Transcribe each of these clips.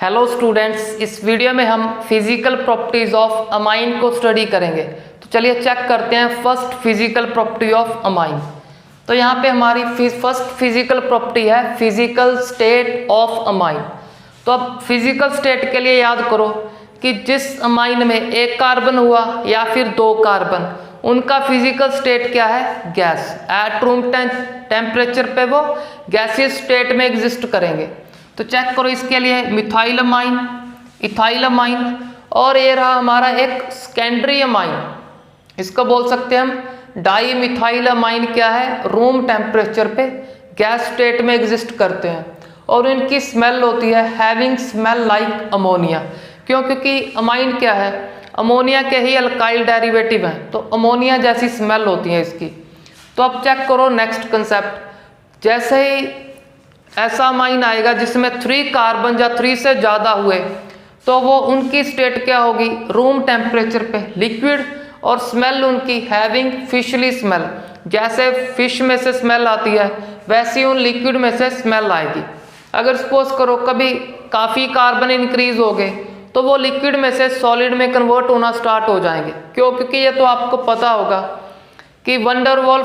Hello students, इस video में हम फिजिकल प्रॉपर्टीज ऑफ अमाइन को स्टडी करेंगे। तो चलिए चेक करते हैं first physical property of amine. तो यहाँ पे हमारी फर्स्ट फिजिकल प्रॉपर्टी है फिजिकल स्टेट ऑफ अमाइन। तो अब फिजिकल स्टेट के लिए याद करो कि जिस अमाइन में एक कार्बन हुआ या फिर दो कार्बन, उनका फिजिकल स्टेट क्या है? गैस। एट रूम टेम्परेचर पे वो गैसियस स्टेट में एग्जिस्ट करेंगे। तो चेक करो इसके लिए मिथाइल अमाइन, इथाइल अमाइन और ये रहा हमारा एक सेकेंडरी अमाइन, इसको बोल सकते हैं हम डाई मिथाइल अमाइन। क्या है? रूम टेम्परेचर पे गैस स्टेट में एग्जिस्ट करते हैं और इनकी स्मेल होती है हैविंग स्मेल लाइक अमोनिया। क्यों? क्योंकि अमाइन क्या है? अमोनिया के ही अल्काइल डेरिवेटिव हैं, तो अमोनिया जैसी स्मेल होती है इसकी। तो अब चेक करो नेक्स्ट कंसेप्ट। जैसे ही ऐसा अमाइन आएगा जिसमें 3 कार्बन या 3 से ज़्यादा हुए, तो वो उनकी स्टेट क्या होगी? रूम टेम्परेचर पे लिक्विड, और स्मेल उनकी हैविंग फिशली स्मेल। जैसे फिश में से स्मेल आती है वैसी उन लिक्विड में से स्मेल आएगी। अगर सपोज करो कभी काफ़ी कार्बन इंक्रीज हो गए तो वो लिक्विड में से सॉलिड में कन्वर्ट होना स्टार्ट हो जाएंगे। क्यों? क्योंकि ये तो आपको पता होगा कि वंडरवॉल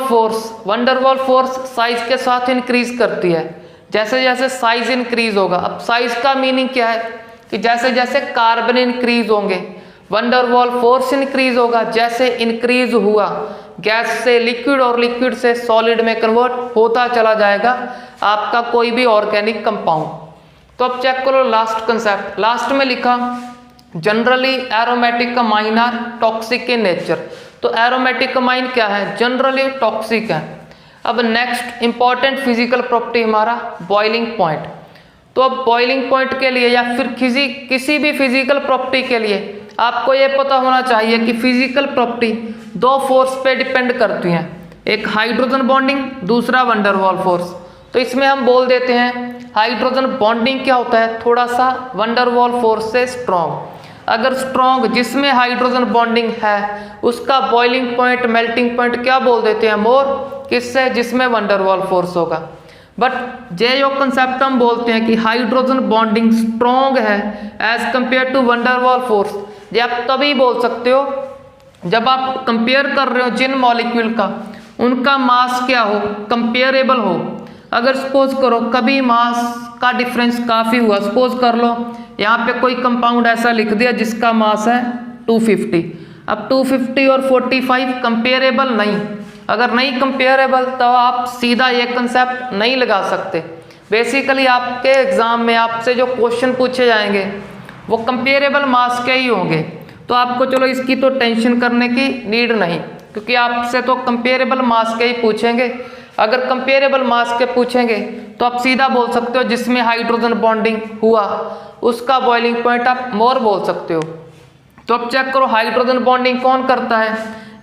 फोर्स साइज के साथ इंक्रीज करती है। जैसे जैसे साइज इंक्रीज होगा, अब साइज का मीनिंग क्या है कि जैसे जैसे कार्बन इंक्रीज होंगे वंडरवॉल फोर्स इंक्रीज होगा। जैसे इंक्रीज हुआ गैस से लिक्विड और लिक्विड से सॉलिड में कन्वर्ट होता चला जाएगा आपका कोई भी ऑर्गेनिक कंपाउंड। तो अब चेक करो लास्ट कंसेप्ट। लास्ट में लिखा generally aromatic amine are toxic in nature. तो एरोमेटिक अमाइन क्या है? जनरली टॉक्सिक है। अब नेक्स्ट इंपॉर्टेंट फिजिकल प्रॉपर्टी हमारा बॉइलिंग पॉइंट। तो अब बॉइलिंग पॉइंट के लिए या फिर किसी भी फिजिकल प्रॉपर्टी के लिए आपको ये पता होना चाहिए कि फिजिकल प्रॉपर्टी 2 फोर्स पे डिपेंड करती हैं, एक हाइड्रोजन बॉन्डिंग, दूसरा वंडरवॉल फोर्स। तो इसमें हम बोल देते हैं हाइड्रोजन बॉन्डिंग क्या होता है? थोड़ा सा वंडरवॉल फोर्स से स्ट्रॉन्ग। अगर स्ट्रॉन्ग जिसमें हाइड्रोजन बॉन्डिंग है उसका बॉइलिंग पॉइंट, मेल्टिंग पॉइंट क्या बोल देते हैं? मोर। किससे? जिसमें वंडरवॉल फोर्स होगा। बट जो कंसेप्ट हम बोलते हैं कि हाइड्रोजन बॉन्डिंग स्ट्रॉन्ग है as compare to van der Waals force, ये आप तभी बोल सकते हो जब आप कंपेयर कर रहे हो जिन मॉलिक्यूल का उनका मास क्या हो? कंपेरेबल हो। अगर सपोज करो कभी मास का डिफरेंस काफ़ी हुआ, सपोज कर लो यहाँ पे कोई कंपाउंड ऐसा लिख दिया जिसका मास है 250। अब 250 और 45 कंपेरेबल नहीं। अगर नहीं कंपेरेबल तो आप सीधा ये कंसेप्ट नहीं लगा सकते। बेसिकली आपके एग्ज़ाम में आपसे जो क्वेश्चन पूछे जाएंगे वो कंपेरेबल मास के ही होंगे। तो आपको चलो इसकी तो टेंशन करने की नीड नहीं, क्योंकि आपसे तो कंपेरेबल मास के ही पूछेंगे। अगर कंपेरेबल मास के पूछेंगे तो आप सीधा बोल सकते हो जिसमें हाइड्रोजन बॉन्डिंग हुआ उसका बॉइलिंग पॉइंट आप मोर बोल सकते हो। तो अब चेक करो हाइड्रोजन बॉन्डिंग कौन करता है?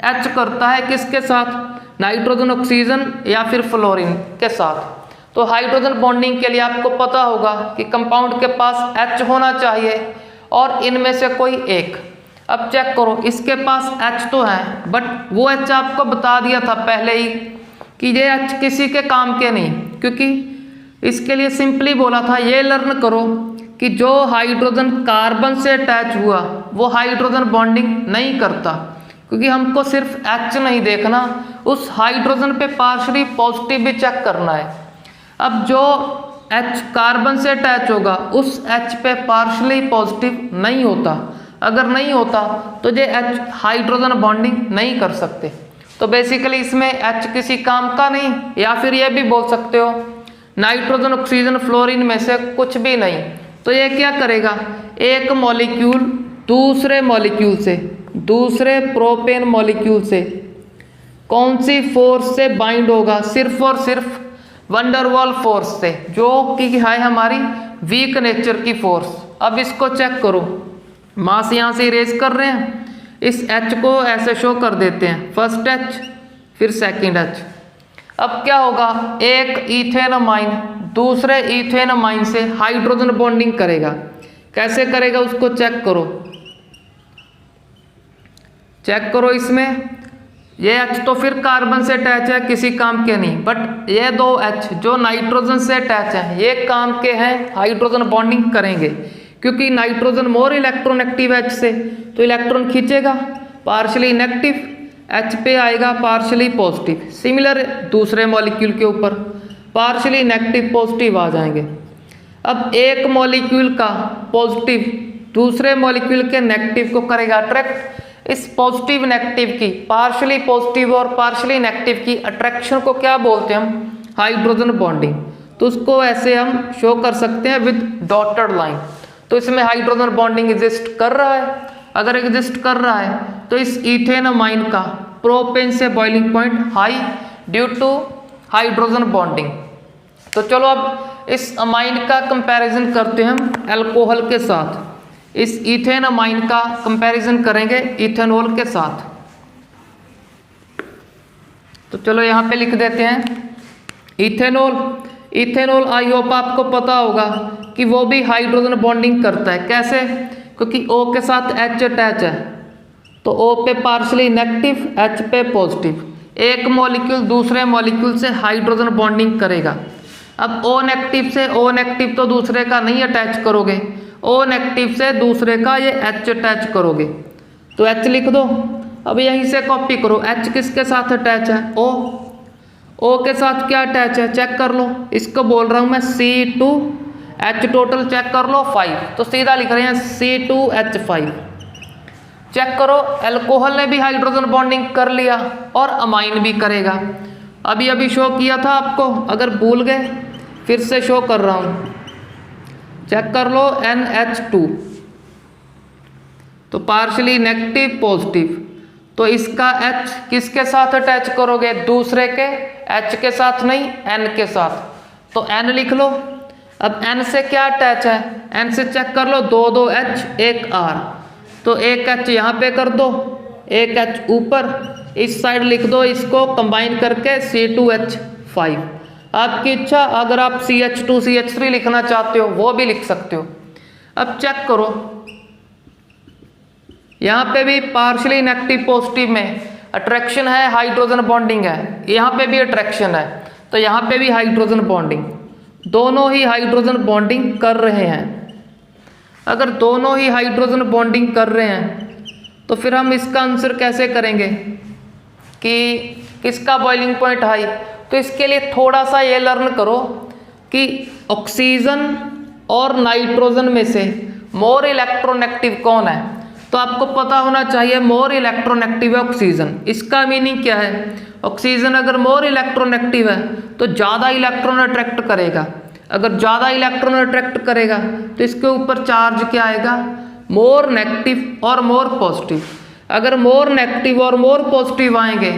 H करता है। किसके साथ? नाइट्रोजन ऑक्सीजन या फिर फ्लोरीन के साथ। तो हाइड्रोजन बॉन्डिंग के लिए आपको पता होगा कि कंपाउंड के पास H होना चाहिए और इनमें से कोई एक। अब चेक करो इसके पास H तो है, बट वो H आपको बता दिया था पहले ही कि ये H किसी के काम के नहीं, क्योंकि इसके लिए सिंपली बोला था ये लर्न करो कि जो हाइड्रोजन कार्बन से अटैच हुआ वो हाइड्रोजन बॉन्डिंग नहीं करता, क्योंकि हमको सिर्फ H नहीं देखना, उस हाइड्रोजन पे पार्शली पॉजिटिव भी चेक करना है। अब जो H कार्बन से अटैच होगा उस H पे पार्शली पॉजिटिव नहीं होता। अगर नहीं होता तो ये H हाइड्रोजन बॉन्डिंग नहीं कर सकते। तो बेसिकली इसमें H किसी काम का नहीं, या फिर ये भी बोल सकते हो नाइट्रोजन ऑक्सीजन फ्लोरीन में से कुछ भी नहीं। तो ये क्या करेगा? एक मॉलिक्यूल दूसरे मॉलिक्यूल से, दूसरे प्रोपेन मॉलिक्यूल से कौन सी फोर्स से बाइंड होगा? सिर्फ और सिर्फ वंडरवॉल फोर्स से, जो कि है हमारी वीक नेचर की फोर्स। अब इसको चेक करो, मास यहाँ से इरेज कर रहे हैं, इस H को ऐसे शो कर देते हैं, फर्स्ट H फिर सेकंड H। अब क्या होगा? एक ईथेन अमाइन दूसरे ईथेन अमाइन से हाइड्रोजन बॉन्डिंग करेगा। कैसे करेगा उसको चेक करो। चेक करो इसमें ये H तो फिर कार्बन से अटैच है, किसी काम के नहीं, बट ये 2 H जो नाइट्रोजन से अटैच है ये काम के हैं, हाइड्रोजन बॉन्डिंग करेंगे। क्योंकि nitrogen more electron active H से, तो इलेक्ट्रॉन खींचेगा, पार्शली नेगेटिव, H पे आएगा पार्शली पॉजिटिव। सिमिलर दूसरे मॉलिक्यूल के ऊपर पार्शली नेगेटिव पॉजिटिव आ जाएंगे। अब एक मॉलिक्यूल का पॉजिटिव दूसरे मॉलिक्यूल के नेगेटिव को करेगा अट्रैक्ट। इस पॉजिटिव नेगेटिव की, पार्शली पॉजिटिव और पार्शली नेगेटिव की अट्रैक्शन को क्या बोलते हैं हम? Hydrogen bonding. तो उसको ऐसे हम शो कर सकते हैं विद डॉटेड लाइन। तो इसमें हाइड्रोजन बॉन्डिंग एग्जिस्ट कर रहा है। अगर एग्जिस्ट कर रहा है तो इस इथेन अमाइन का प्रोपेन से boiling point high due to hydrogen bonding. तो चलो अब इस अमाइन का कंपैरिजन करते हैं हम अल्कोहल के साथ। इस इथेन अमाइन का कंपैरिजन करेंगे इथेनॉल के साथ। तो चलो यहाँ पे लिख देते हैं इथेनॉल। इथेनॉल आई होप आपको पता होगा कि वो भी हाइड्रोजन बॉन्डिंग करता है। कैसे? क्योंकि O के साथ H अटैच है, तो O पे पार्शली नेगेटिव, H पे पॉजिटिव। एक मॉलिक्यूल दूसरे मॉलिक्यूल से हाइड्रोजन बॉन्डिंग करेगा। अब O नेगेटिव से O नेगेटिव तो दूसरे का नहीं अटैच करोगे, O नेगेटिव से दूसरे का ये H अटैच करोगे, तो H लिख दो। अब यहीं से कॉपी करो, H किसके साथ अटैच है? O के साथ क्या अटैच है? चेक कर लो। इसको बोल रहा हूँ मैं C2H टोटल चेक कर लो 5, तो सीधा लिख रहे हैं C2H5। चेक करो, अल्कोहल ने भी हाइड्रोजन बॉन्डिंग कर लिया और अमाइन भी करेगा। अभी अभी शो किया था आपको, अगर भूल गए फिर से शो कर रहा हूँ। चेक कर लो NH2, तो पार्शली नेगेटिव पॉजिटिव, तो इसका H किसके साथ अटैच करोगे? दूसरे के, H के साथ नहीं, N के साथ, तो N लिख लो। अब N से क्या अटैच है? N से चेक कर लो, 2 H 1 R, तो एक H यहाँ पे कर दो, एक H ऊपर, इस साइड लिख दो, इसको कंबाइन करके C2H5। आपकी इच्छा, अगर आप CH2 CH3 लिखना चाहते हो वो भी लिख सकते हो। अब चेक करो, यहाँ पे भी पार्शली नेगेटिव पॉजिटिव में अट्रैक्शन है, हाइड्रोजन बॉन्डिंग है, यहाँ पे भी अट्रैक्शन है, तो यहाँ पे भी हाइड्रोजन बॉन्डिंग, दोनों ही हाइड्रोजन बॉन्डिंग कर रहे हैं। अगर दोनों ही हाइड्रोजन बॉन्डिंग कर रहे हैं तो फिर हम इसका आंसर कैसे करेंगे कि किसका बॉइलिंग पॉइंट हाई? तो इसके लिए थोड़ा सा ये लर्न करो कि ऑक्सीजन और नाइट्रोजन में से मोर इलेक्ट्रोनेगेटिव कौन है। तो आपको पता होना चाहिए मोर इलेक्ट्रोनेगेटिव है ऑक्सीजन। इसका मीनिंग क्या है? ऑक्सीजन अगर मोर इलेक्ट्रोनेगेटिव है तो ज़्यादा इलेक्ट्रॉन अट्रैक्ट करेगा। अगर ज़्यादा इलेक्ट्रॉन अट्रैक्ट करेगा तो इसके ऊपर चार्ज क्या आएगा? मोर नेगेटिव और मोर पॉजिटिव। अगर मोर नेगेटिव और मोर पॉजिटिव आएंगे,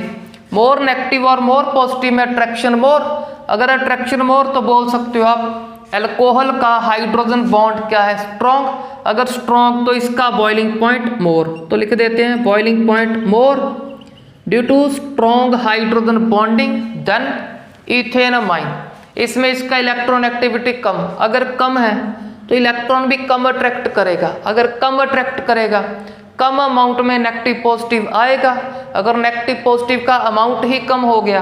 मोर नेगेटिव और मोर पॉजिटिव में अट्रैक्शन मोर, अगर अट्रैक्शन मोर तो बोल सकते हो आप अल्कोहल का हाइड्रोजन बॉन्ड क्या है? स्ट्रॉन्ग। अगर स्ट्रॉन्ग तो इसका बॉइलिंग पॉइंट मोर, तो लिख देते हैं boiling point more due to strong hydrogen bonding than ethane amine. इसमें इसका इलेक्ट्रॉन एक्टिविटी कम, अगर कम है तो इलेक्ट्रॉन भी कम अट्रैक्ट करेगा। अगर कम अट्रैक्ट करेगा, कम अमाउंट में नेगेटिव पॉजिटिव आएगा। अगर नेगेटिव पॉजिटिव का अमाउंट ही कम हो गया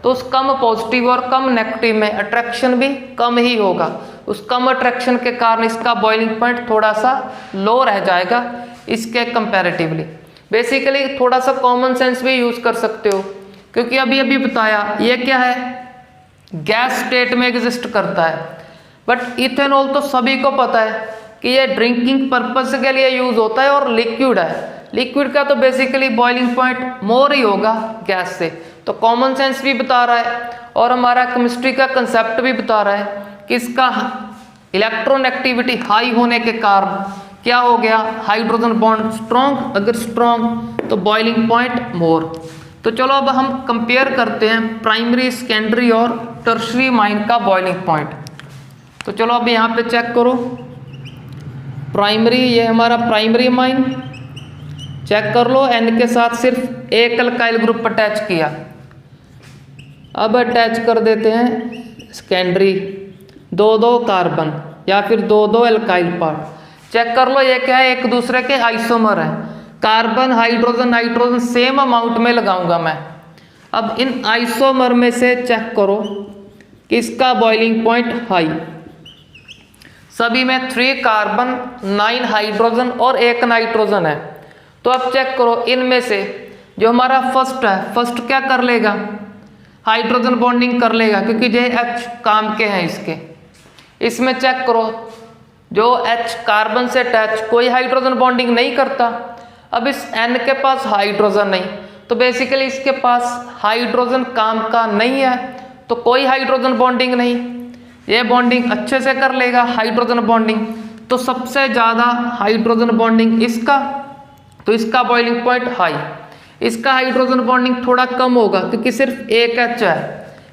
तो उस कम पॉजिटिव और कम नेगेटिव में अट्रैक्शन भी कम ही होगा। उस कम अट्रैक्शन के कारण इसका बॉइलिंग पॉइंट थोड़ा सा लो रह जाएगा इसके कंपैरेटिवली। बेसिकली थोड़ा सा कॉमन सेंस भी यूज कर सकते हो, क्योंकि अभी अभी बताया ये क्या है? गैस स्टेट में एग्जिस्ट करता है। बट इथेनॉल तो सभी को पता है कि ये ड्रिंकिंग पर्पस के लिए यूज होता है और लिक्विड है। लिक्विड का तो बेसिकली बॉइलिंग पॉइंट मोर ही होगा गैस से। तो कॉमन सेंस भी बता रहा है और हमारा केमिस्ट्री का कंसेप्ट भी बता रहा है कि इसका इलेक्ट्रॉन एक्टिविटी हाई होने के कारण क्या हो गया? Hydrogen bond strong. अगर स्ट्रॉन्ग तो बॉइलिंग पॉइंट मोर। तो चलो अब हम कंपेयर करते हैं प्राइमरी, सेकेंडरी और टर्शरी माइन का बॉइलिंग पॉइंट। तो चलो अब यहाँ पे चेक करो, प्राइमरी, ये हमारा प्राइमरी माइन चेक कर लो। N के साथ सिर्फ एक अल्काइल ग्रुप अटैच किया। अब अटैच कर देते हैं सेकेंडरी, 2 कार्बन या फिर 2 अल्काइल पार्ट। चेक कर लो ये क्या है? एक दूसरे के आइसोमर है। Carbon, hydrogen, nitrogen same amount में लगाऊंगा मैं। अब इन आइसोमर में से चेक करो किसका बॉइलिंग पॉइंट हाई। सभी में 3 कार्बन 9 हाइड्रोजन और 1 नाइट्रोजन है। तो अब चेक करो इनमें से जो हमारा फर्स्ट है, फर्स्ट क्या कर लेगा, हाइड्रोजन बॉन्डिंग कर लेगा क्योंकि ये H काम के हैं इसके। इसमें चेक करो जो H कार्बन से अटैच कोई हाइड्रोजन बॉन्डिंग नहीं करता। अब इस N के पास हाइड्रोजन नहीं, तो बेसिकली इसके पास हाइड्रोजन काम का नहीं है, तो कोई हाइड्रोजन बॉन्डिंग नहीं। ये बॉन्डिंग अच्छे से कर लेगा हाइड्रोजन बॉन्डिंग, तो सबसे ज़्यादा हाइड्रोजन बॉन्डिंग इसका, तो इसका बॉइलिंग पॉइंट हाई। इसका हाइड्रोजन बॉन्डिंग थोड़ा कम होगा क्योंकि सिर्फ एक H है,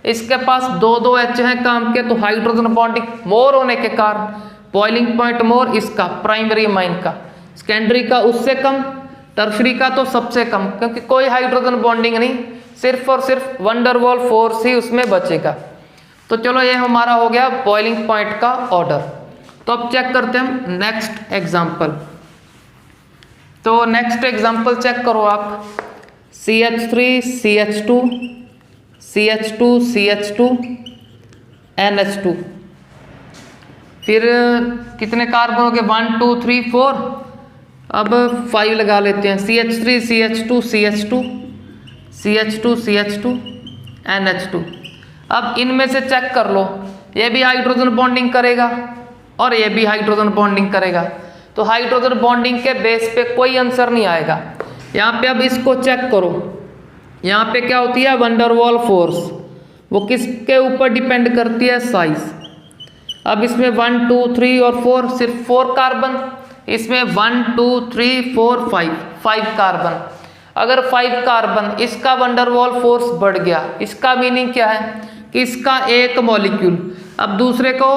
इसके पास 2 H हैं काम के, तो हाइड्रोजन बॉन्डिंग मोर होने के कारण बॉइलिंग पॉइंट मोर इसका प्राइमरी अमाइन का, सेकेंडरी का उससे कम, टर्शरी का तो सबसे कम, क्योंकि कोई हाइड्रोजन बॉन्डिंग नहीं, सिर्फ और सिर्फ वैन डर वाल्स फोर्स ही उसमें बचेगा। तो चलो ये हमारा हो गया बॉइलिंग पॉइंट का ऑर्डर। तो अब चेक करते हैं हम नेक्स्ट एग्जाम्पल। तो नेक्स्ट एग्जाम्पल चेक करो आप, CH3 CH2 CH2 CH2 NH2, फिर कितने कार्बन हो गए 1 2 3 4, अब 5 लगा लेते हैं, CH3 CH2 CH2 CH2 CH2 NH2। अब इनमें से चेक कर लो, ये भी हाइड्रोजन बॉन्डिंग करेगा और ये भी हाइड्रोजन बॉन्डिंग करेगा, तो हाइड्रोजन बॉन्डिंग के बेस पे कोई आंसर नहीं आएगा। यहाँ पे अब इसको चेक करो, यहाँ पे क्या होती है वैन डर वाल्स फोर्स, वो किसके ऊपर डिपेंड करती है, साइज। अब इसमें 1 2 3 और 4, सिर्फ 4 कार्बन, इसमें 1 2 3 4 5 कार्बन। अगर 5 कार्बन इसका वैन डर वाल्स फोर्स बढ़ गया, इसका मीनिंग क्या है कि इसका एक मॉलिक्यूल अब दूसरे को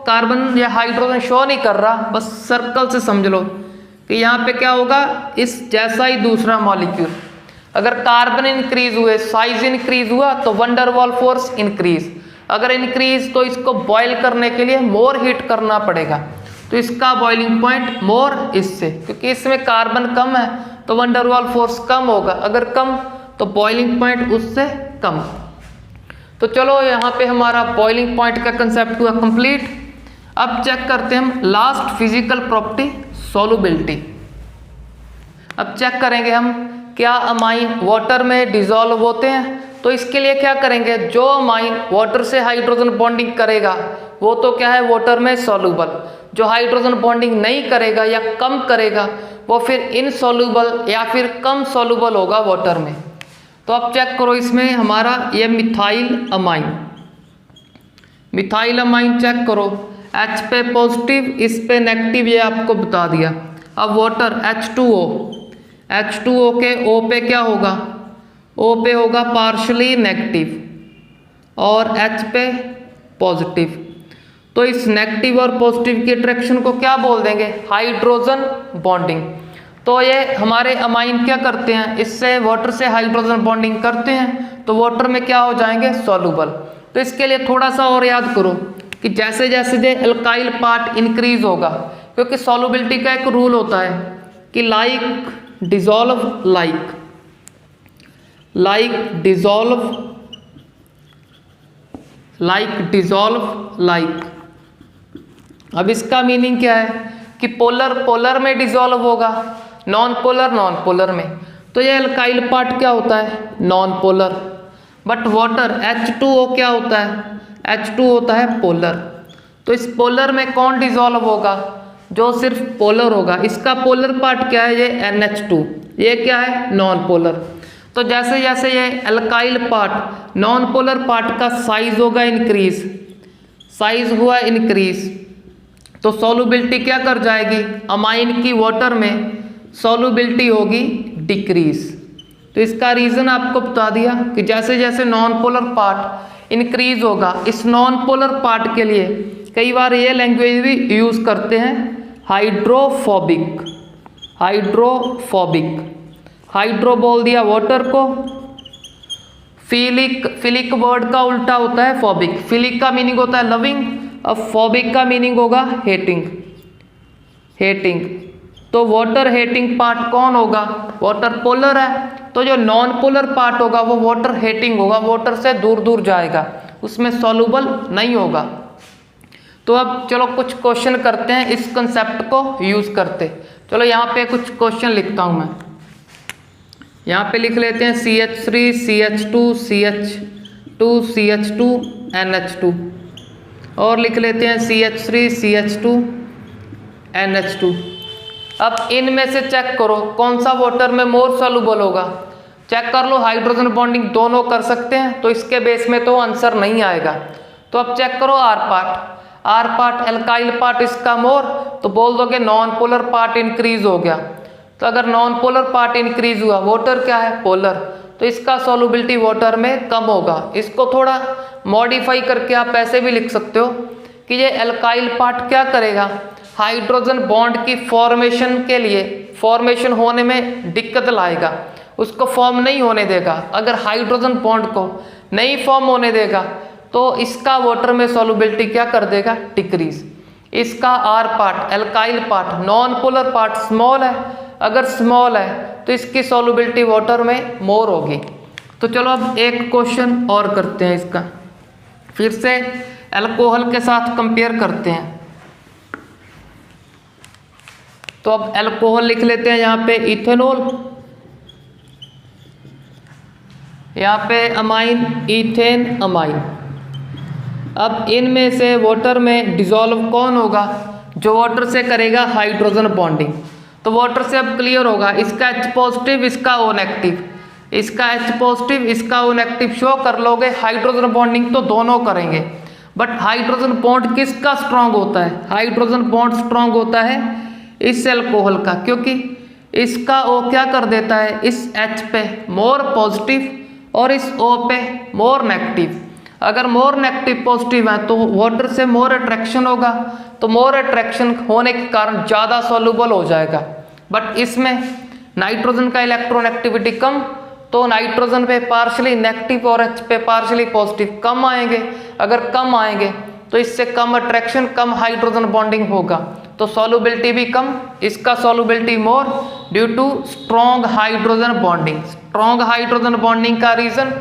कार्बन या हाइड्रोजन शो नहीं कर रहा, बस सर्कल से समझ लो कि यहाँ पे क्या होगा, इस जैसा ही दूसरा मॉलिक्यूल, अगर कार्बन इंक्रीज हुए, साइज इंक्रीज हुआ तो वैन डर वाल्स फोर्स इंक्रीज, अगर इंक्रीज तो इसको बॉयल करने के लिए मोर हीट करना पड़ेगा, तो इसका बॉइलिंग पॉइंट मोर इससे, क्योंकि इसमें कार्बन कम है तो वैन डर वाल्स फोर्स कम होगा, अगर कम तो बॉइलिंग पॉइंट उससे कम। तो चलो यहाँ पे हमारा बॉइलिंग पॉइंट का कंसेप्ट हुआ कंप्लीट। अब चेक करते हैं हम लास्ट फिजिकल प्रॉपर्टी, सॉल्युबिलिटी। अब चेक करेंगे हम क्या अमाइन वाटर में डिसॉल्व होते हैं, तो इसके लिए क्या करेंगे, जो अमाइन वाटर से हाइड्रोजन बॉन्डिंग करेगा वो तो क्या है वाटर में सॉल्युबल, जो हाइड्रोजन बॉन्डिंग नहीं करेगा या कम करेगा वो फिर इनसॉल्युबल या फिर कम सॉल्युबल होगा वाटर में। तो अब चेक करो इसमें हमारा ये methyl amine, methyl amine check करो, H पे पॉजिटिव इस पे नेगेटिव, ये आपको बता दिया। अब वाटर H2O, H2O के O पे क्या होगा, O पे होगा पार्शली नेगेटिव और H पे पॉजिटिव, तो इस नेगेटिव और पॉजिटिव की अट्रैक्शन को क्या बोल देंगे, हाइड्रोजन बॉन्डिंग। तो ये हमारे अमाइन क्या करते हैं, इससे वाटर से हाइड्रोजन बॉन्डिंग करते हैं, तो वाटर में क्या हो जाएंगे, सॉल्युबल। तो इसके लिए थोड़ा सा और याद करो कि जैसे जैसे ये अल्काइल पार्ट इंक्रीज होगा, क्योंकि सॉल्युबिलिटी का एक रूल होता है कि like dissolve like, like dissolve like. अब इसका मीनिंग क्या है कि पोलर पोलर में डिसॉल्व होगा, नॉन पोलर में, तो ये अल्काइल पार्ट क्या होता है, non polar, but water H2O क्या होता है, H2 होता है पोलर। तो इस पोलर में कौन डिसॉल्व होगा, जो सिर्फ पोलर होगा, इसका पोलर पार्ट क्या है, ये NH2, ये क्या है, नॉन पोलर। तो जैसे जैसे ये alkyl part non polar part का साइज होगा इंक्रीज, साइज हुआ इंक्रीज, तो सॉल्युबिलिटी क्या कर जाएगी, अमाइन की वाटर में सॉल्युबिलिटी होगी डिक्रीज। तो इसका रीज़न आपको बता दिया कि जैसे जैसे नॉन पोलर पार्ट इंक्रीज होगा, इस नॉन पोलर पार्ट के लिए कई बार ये लैंग्वेज भी यूज़ करते हैं, हाइड्रोफोबिक, हाइड्रो बोल दिया वाटर को, फिलिक वर्ड का उल्टा होता है फोबिक, फिलिक का मीनिंग होता है लविंग, अब फोबिक का मीनिंग होगा हेटिंग। तो वाटर हेटिंग पार्ट कौन होगा, वाटर पोलर है, तो जो नॉन पोलर पार्ट होगा वो वाटर हेटिंग होगा, वाटर से दूर दूर जाएगा, उसमें सॉल्युबल नहीं होगा। तो अब चलो कुछ क्वेश्चन करते हैं इस कंसेप्ट को यूज़ करते। चलो यहाँ पे कुछ क्वेश्चन लिखता हूँ मैं। यहाँ पे लिख लेते हैं CH3 CH2 CH2 CH2 NH2 और लिख लेते हैं CH3 CH2 NH2। अब इनमें से चेक करो कौन सा वाटर में मोर सॉल्युबल होगा। चेक कर लो, हाइड्रोजन बॉन्डिंग दोनों कर सकते हैं तो इसके बेस में तो आंसर नहीं आएगा। तो अब चेक करो आर पार्ट एल्काइल पार्ट इसका मोर, तो बोल दोगे नॉन पोलर पार्ट इंक्रीज हो गया। तो अगर नॉन पोलर पार्ट इंक्रीज हुआ, वाटर क्या है पोलर, तो इसका सॉल्युबिलिटी वाटर में कम होगा। इसको थोड़ा मॉडिफाई करके आप ऐसे भी लिख सकते हो कि ये एल्काइल पार्ट क्या करेगा, हाइड्रोजन बॉन्ड की फॉर्मेशन के लिए फॉर्मेशन होने में दिक्कत लाएगा, उसको फॉर्म नहीं होने देगा। अगर हाइड्रोजन बॉन्ड को नहीं फॉर्म होने देगा तो इसका वाटर में सॉल्युबिलिटी क्या कर देगा, डिक्रीज। इसका R part alkyl part non polar part small है, अगर स्मॉल है तो इसकी सॉल्युबिलिटी वाटर में मोर होगी। तो चलो अब एक क्वेश्चन और करते हैं इसका, फिर से अल्कोहल के साथ कंपेयर करते हैं। तो अब अल्कोहल लिख लेते हैं यहाँ पे इथेनॉल, यहाँ पे अमाइन इथेन अमाइन। अब इनमें से वाटर में डिसॉल्व कौन होगा, जो वाटर से करेगा हाइड्रोजन बॉन्डिंग। तो वाटर से अब क्लियर होगा इसका H पॉजिटिव इसका O नेगेटिव, इसका H पॉजिटिव इसका O नेगेटिव शो कर लोगे। हाइड्रोजन बॉन्डिंग तो दोनों करेंगे, बट हाइड्रोजन बॉन्ड किसका स्ट्रांग होता है, हाइड्रोजन बॉन्ड स्ट्रांग होता है इस अल्कोहल का, क्योंकि इसका O क्या कर देता है इस H पे मोर पॉजिटिव और इस O पे मोर नेगेटिव। अगर मोर नेगेटिव पॉजिटिव है तो वाटर से मोर अट्रैक्शन होगा, तो मोर अट्रैक्शन होने के कारण ज़्यादा सॉल्युबल हो जाएगा। बट इसमें नाइट्रोजन का इलेक्ट्रोनेगेटिविटी कम, तो नाइट्रोजन पे पार्शली नेगेटिव और H पे पार्शली पॉजिटिव कम आएंगे। अगर कम आएंगे तो इससे कम अट्रैक्शन कम हाइड्रोजन बॉन्डिंग होगा, तो सॉल्युबिलिटी भी कम, इसका solubility more due to strong hydrogen bonding. Strong hydrogen bonding का reason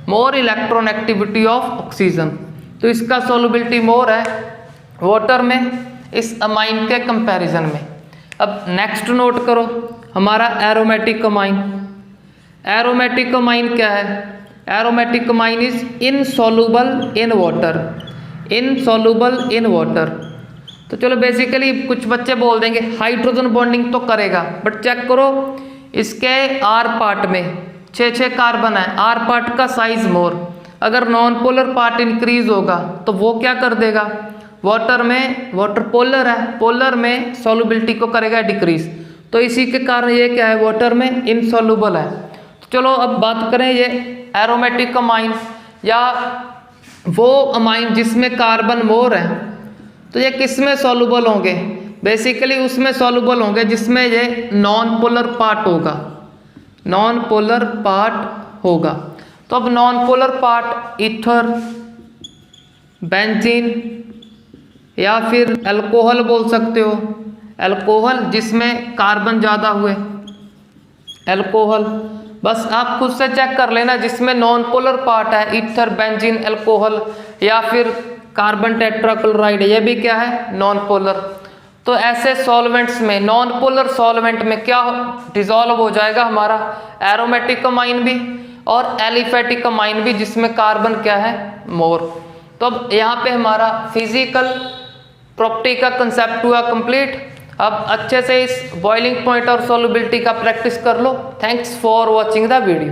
more electronegativity of oxygen, तो इसका सॉल्युबिलिटी मोर है वाटर में इस अमाइन के कंपैरिजन में। अब नेक्स्ट नोट करो हमारा एरोमेटिक अमाइन। एरोमेटिक अमाइन क्या है, aromatic amine is insoluble in water, insoluble in water. तो चलो बेसिकली कुछ बच्चे बोल देंगे हाइड्रोजन बॉन्डिंग तो करेगा, बट चेक करो इसके आर पार्ट में 6 कार्बन है, आर पार्ट का साइज मोर। अगर नॉन पोलर पार्ट इंक्रीज होगा तो वो क्या कर देगा, वाटर में, वाटर पोलर है, पोलर में सॉल्युबिलिटी को करेगा डिक्रीज। तो इसी के कारण ये क्या है वाटर में इनसॉल्युबल है। तो चलो अब बात करें ये एरोमेटिक अमाइन या वो अमाइन जिसमें कार्बन मोर है, तो ये किस में सॉल्युबल होंगे, बेसिकली उसमें सॉल्युबल होंगे जिसमें ये नॉन पोलर पार्ट होगा, नॉन पोलर पार्ट होगा। तो अब non polar part ether, benzene या फिर अल्कोहल बोल सकते हो, अल्कोहल जिसमें कार्बन ज़्यादा हुए, अल्कोहल। बस आप खुद से चेक कर लेना जिसमें नॉन पोलर पार्ट है ईथर, बेंजीन, अल्कोहल या फिर कार्बन टेट्राक्लोराइड, ये भी क्या है नॉन पोलर। तो ऐसे सॉल्वेंट्स में, नॉन पोलर सॉल्वेंट में क्या डिसॉल्व हो जाएगा हमारा एरोमेटिक अमाइन भी और एलिफेटिक अमाइन भी, जिसमें कार्बन क्या है मोर। तो अब यहाँ पे हमारा फिजिकल प्रॉपर्टी का कंसेप्ट हुआ कंप्लीट। अब अच्छे से इस बॉइलिंग पॉइंट और सॉल्युबिलिटी का प्रैक्टिस कर लो। Thanks for watching the video.